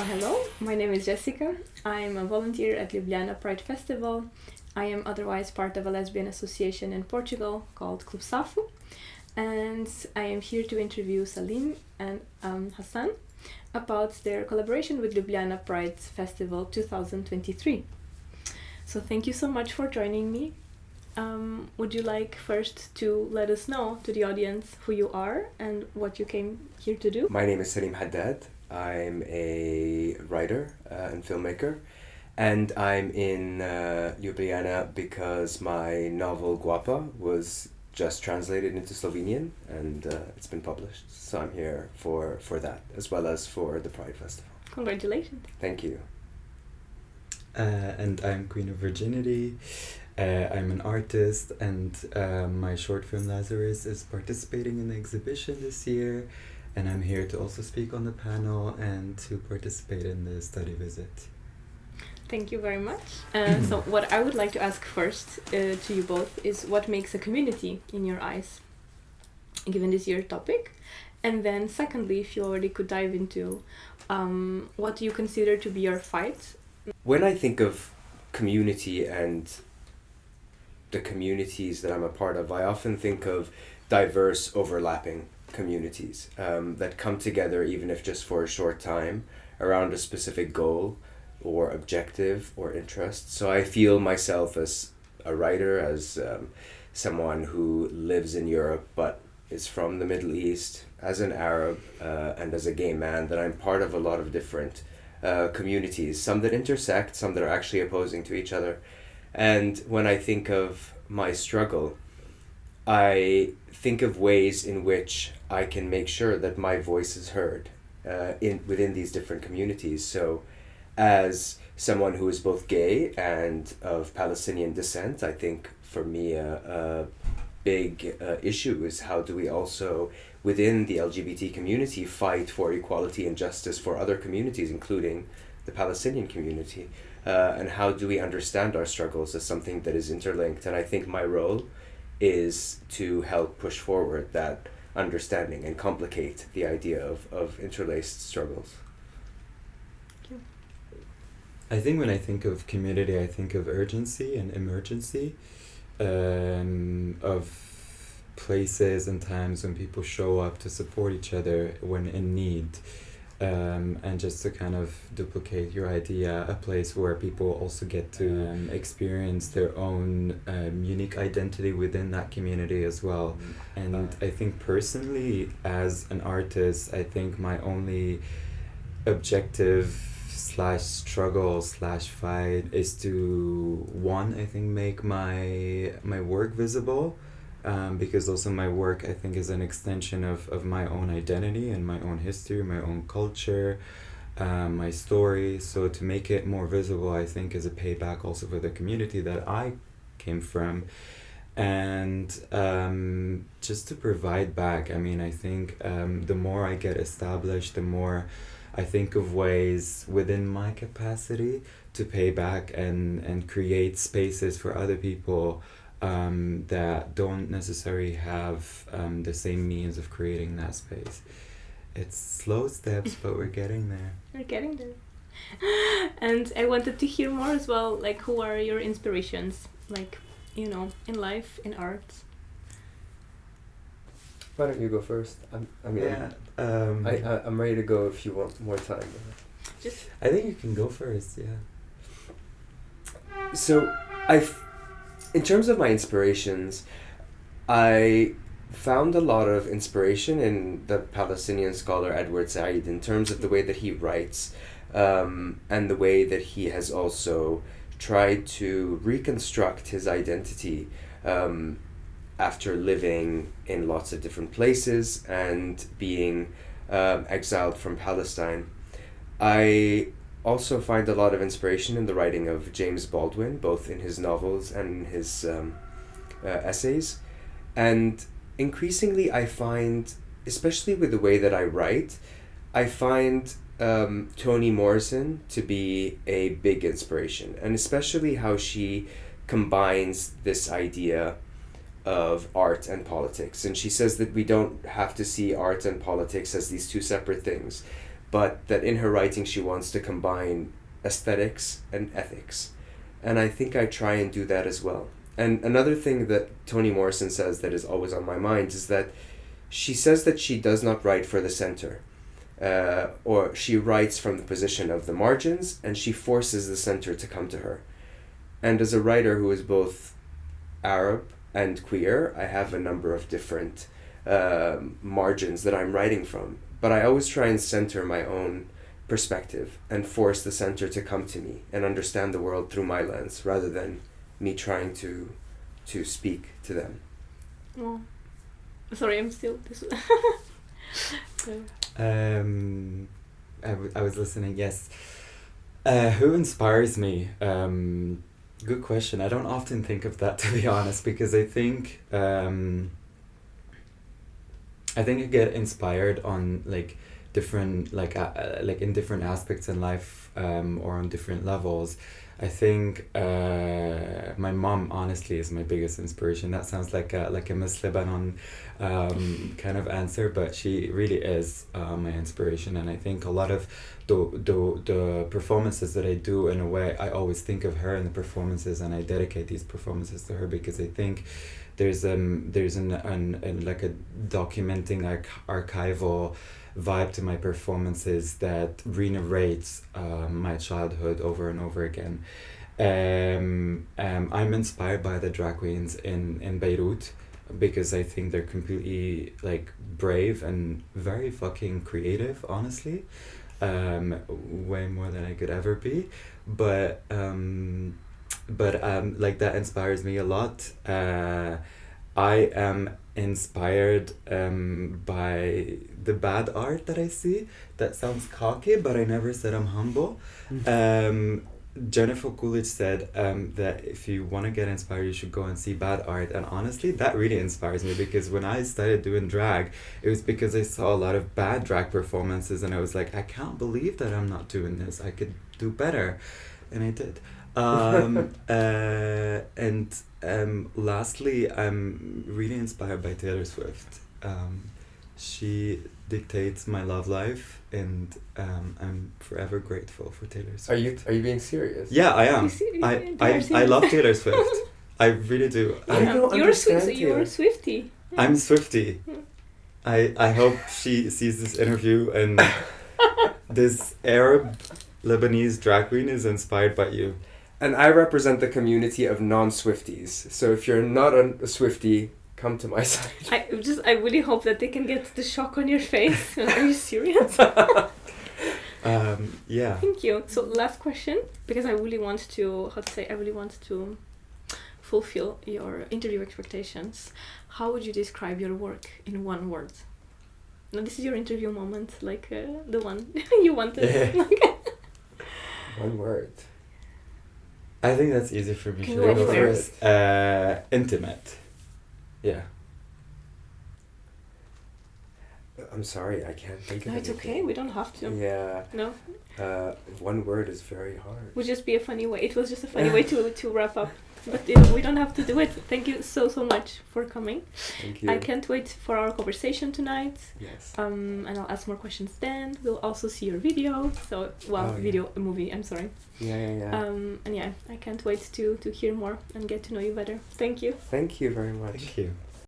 Hello, my name is Jessica. I'm a volunteer at Ljubljana Pride Festival. I am otherwise part of a lesbian association in Portugal called Club Safu. And I am here to interview Saleem and Hassan about their collaboration with Ljubljana Pride Festival 2023. So thank you so much for joining me. Would you like first to let us know to the audience who you are and what you came here to do? My name is Saleem Haddad. I'm a writer and filmmaker, and I'm in Ljubljana because my novel Guapa was just translated into Slovenian and it's been published. So I'm here for that, as well as for the Pride Festival. Congratulations. Thank you. And I'm Queen of Virginity. I'm an artist, and my short film Lazarus is participating in the exhibition this year, and I'm here to also speak on the panel and to participate in the study visit. Thank you very much. So what I would like to ask first to you both is what makes a community in your eyes, given this year's topic? And then secondly, if you already could dive into what do you consider to be your fight? When I think of community and the communities that I'm a part of, I often think of diverse overlapping communities that come together, even if just for a short time, around a specific goal or objective or interest. So I feel myself as a writer, as someone who lives in Europe but is from the Middle East, as an Arab and as a gay man, that I'm part of a lot of different communities, some that intersect, some that are actually opposing to each other. And when I think of my struggle, I think of ways in which I can make sure that my voice is heard within these different communities. So as someone who is both gay and of Palestinian descent, I think for me a big issue is how do we also, within the LGBT community, fight for equality and justice for other communities, including the Palestinian community, and how do we understand our struggles as something that is interlinked. And I think my role is to help push forward that understanding and complicate the idea of interlaced struggles. I think when I think of community, I think of urgency and emergency, of places and times when people show up to support each other when in need. And just to kind of duplicate your idea, a place where people also get to experience their own unique identity within that community as well. And I think personally, as an artist, I think my only objective / struggle / fight is to, one, I think make my work visible. Because also my work, I think, is an extension of my own identity and my own history, my own culture, my story. So to make it more visible, I think, is a payback also for the community that I came from. And just to provide back, I mean, I think the more I get established, the more I think of ways within my capacity to pay back and create spaces for other people that don't necessarily have the same means of creating that space. It's slow steps, but we're getting there. We're getting there. And I wanted to hear more as well, like who are your inspirations, like, you know, in life, in art? Why don't you go first? I'm ready to go if you want more time. I think you can go first, yeah. So in terms of my inspirations, I found a lot of inspiration in the Palestinian scholar Edward Said in terms of the way that he writes and the way that he has also tried to reconstruct his identity after living in lots of different places and being exiled from Palestine. I also find a lot of inspiration in the writing of James Baldwin, both in his novels and in his essays. And increasingly I find, especially with the way that I write, I find Toni Morrison to be a big inspiration, and especially how she combines this idea of art and politics. And she says that we don't have to see art and politics as these two separate things, but that in her writing she wants to combine aesthetics and ethics. And I think I try and do that as well. And another thing that Toni Morrison says that is always on my mind is that she says that she does not write for the center, or she writes from the position of the margins, and she forces the center to come to her. And as a writer who is both Arab and queer, I have a number of different margins that I'm writing from. But I always try and center my own perspective and force the center to come to me and understand the world through my lens rather than me trying to speak to them. Oh, sorry, I'm still this. I was listening. Yes. Who inspires me? Good question. I don't often think of that, to be honest, because I think I get inspired on like different like in different aspects in life, or on different levels. I think my mom honestly is my biggest inspiration. That sounds like a Miss Lebanon kind of answer, but she really is my inspiration. And I think a lot of the performances that I do, in a way, I always think of her in the performances, and I dedicate these performances to her because I think there's an like a documenting archival vibe to my performances that re-narrates my childhood over and over again. I'm inspired by the drag queens in Beirut because I think they're completely like brave and very fucking creative, honestly. Way more than I could ever be, but like that inspires me a lot. I am inspired by the bad art that I see. That sounds cocky, but I never said I'm humble. Jennifer Coolidge said that if you want to get inspired, you should go and see bad art. And honestly, that really inspires me because when I started doing drag, it was because I saw a lot of bad drag performances and I was like, I can't believe that I'm not doing this. I could do better. And I did. Lastly, I'm really inspired by Taylor Swift. She dictates my love life, and I'm forever grateful for Taylor Swift. Are you being serious? Yeah, I am. I love Taylor Swift. I really do. You're a Swiftie. I'm a Swiftie. I hope she sees this interview and this Arab Lebanese drag queen is inspired by you. And I represent the community of non-Swifties. So if you're not a Swiftie, come to my side. I really hope that they can get the shock on your face. Are you serious? Yeah. Thank you. So last question, because I really want to fulfill your interview expectations. How would you describe your work in one word? Now this is your interview moment, like the one you wanted. One word. I think that's easy for me. Can you go first? Intimate. Yeah. I'm sorry, I can't think of it. No, it's okay. We don't have to. Yeah. No. One word is very hard. Would just be a funny way. It was just a funny way to wrap up. But we don't have to do it. Thank you so much for coming. Thank you. I can't wait for our conversation tonight. Yes. And I'll ask more questions then. We'll also see your video. So, a movie. I'm sorry. Yeah. And yeah, I can't wait to hear more and get to know you better. Thank you. Thank you very much. Thank you.